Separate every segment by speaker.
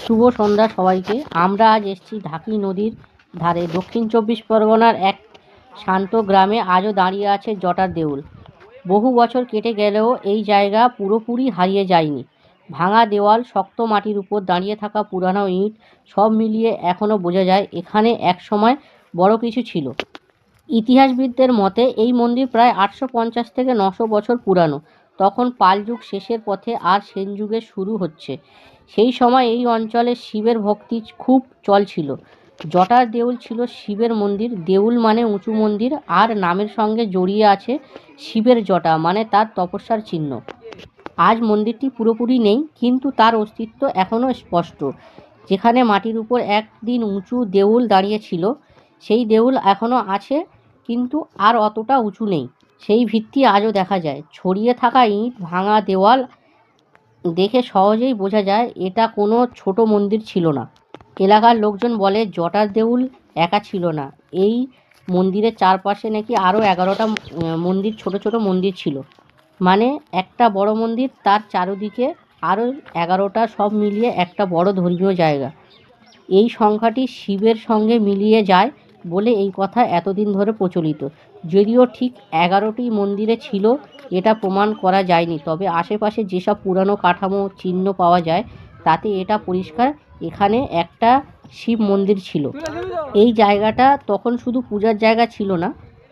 Speaker 1: শুভ সন্ধ্যা সবাইকে। আমরা আজ এসেছি ঢাকি নদীর ধারে দক্ষিণ 24 পরগনার এক শান্ত গ্রামে। আজও দাঁড়িয়ে আছে জটার দেউল। বহু বছর কেটে গেলেও এই জায়গা পুরোপুরি হারিয়ে যায়নি। ভাঙা দেওয়াল, শক্ত মাটির উপর দাঁড়িয়ে থাকা পুরানো ইট, সব মিলিয়ে এখনও বোঝা যায় এখানে একসময় বড় কিছু ছিল। ইতিহাসবিদদের মতে এই মন্দির প্রায় 850 থেকে 900 বছর পুরানো। তখন পাল যুগ শেষের পথে আর সেন যুগের শুরু হচ্ছে। সেই সময় এই অঞ্চলে শিবের ভক্তি খুব চলছিল। জটার দেউল ছিল শিবের মন্দির। দেউল মানে উঁচু মন্দির, আর নামের সঙ্গে জড়িয়ে আছে শিবের জটা মানে তার তপস্যার চিহ্ন। আজ মন্দিরটি পুরোপুরি নেই, কিন্তু তার অস্তিত্ব এখনও স্পষ্ট। যেখানে মাটির উপর একদিন উঁচু দেউল দাঁড়িয়েছিল, সেই দেউল এখনও আছে, কিন্তু আর অতটা উঁচু নেই। সেই ভিত্তি আজও দেখা যায়। ছড়িয়ে থাকা ইট, ভাঙা দেওয়াল দেখে সহজেই বোঝা যায় এটা কোনো ছোট মন্দির ছিল না। এলাকার লোকজন বলে জটার দেউল একা ছিল না। এই মন্দিরের চারপাশে নাকি আরও 11টা মন্দির, ছোট ছোট মন্দির ছিল। মানে একটা বড় মন্দির, তার চারদিকে আরও 11টা, সব মিলিয়ে একটা বড় ধর্মীয় জায়গা। এই সংখ্যাটি শিবের সঙ্গে মিলিয়ে যায় বলে এই কথা এতদিন ধরে প্রচলিত। যদিও ঠিক 11টি মন্দিরে ছিল এটা প্রমাণ করা যায়নি, তবে আশেপাশে যেসব পুরানো কাঠামো, চিহ্ন পাওয়া যায় তাতে এটা পরিষ্কার এখানে একটা শিব মন্দির ছিল। এই জায়গাটা তখন শুধু পূজার জায়গা ছিল না।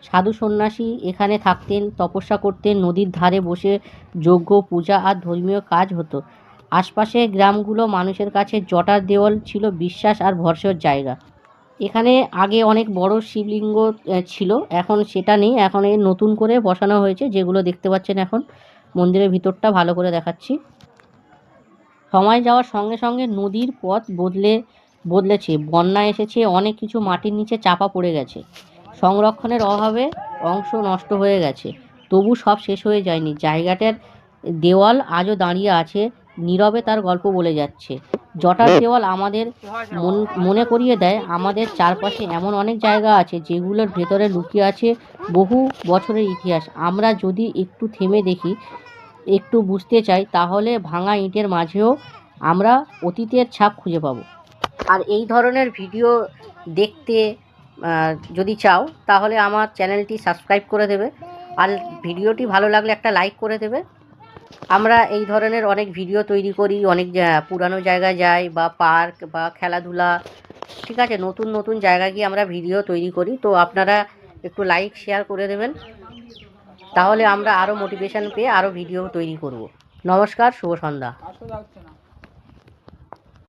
Speaker 1: সাধু সন্ন্যাসী এখানে থাকতেন, তপস্যা করতেন, নদীর ধারে বসে যজ্ঞ, পূজা আর ধর্মীয় কাজ হতো। আশপাশের গ্রামগুলো মানুষের কাছে জটার দেওয়াল ছিল বিশ্বাস আর ভরসার জায়গা। এখানে আগে অনেক বড় শিবলিঙ্গ ছিল, এখন সেটা নেই। এখন এই নতুন করে বসানো হয়েছে, যেগুলো দেখতে পাচ্ছেন। এখন মন্দিরের ভিতরটা ভালো করে দেখাচ্ছি। সময় যাওয়ার সঙ্গে সঙ্গে নদীর পথ বদলেছে, বন্যা এসেছে, অনেক কিছু মাটির নিচে চাপা পড়ে গেছে। সংরক্ষণের অভাবে অংশ নষ্ট হয়ে গেছে, তবু সব শেষ হয়ে যায়নি। জায়গাটার দেওয়াল আজও দাঁড়িয়ে আছে, নীরবে তার গল্প বলে যাচ্ছে। জটার দেওয়াল আমাদের মনে করিয়ে দেয় আমাদের চারপাশে এমন অনেক জায়গা আছে যেগুলোর ভেতরে লুকিয়ে আছে বহু বছরের ইতিহাস। আমরা যদি একটু থেমে দেখি, একটু বুঝতে চাই, তাহলে ভাঙা ইটের মাঝেও আমরা অতীতের ছাপ খুঁজে পাবো। আর এই ধরনের ভিডিও দেখতে যদি চাও, তাহলে আমার চ্যানেলটি সাবস্ক্রাইব করে দেবে, আর ভিডিওটি ভালো লাগলে একটা লাইক করে দেবে। আমরা এই ধরনের অনেক ভিডিও তৈরি করি, অনেক পুরানো জায়গায় যাই, বা পার্ক বা খেলাধুলা, ঠিক আছে, নতুন নতুন জায়গায় গিয়ে আমরা ভিডিও তৈরি করি। তো আপনারা একটু লাইক শেয়ার করে দেবেন, তাহলে আমরা আরও মোটিভেশন পেয়ে আরও ভিডিও তৈরি করব। নমস্কার, শুভ সন্ধ্যা।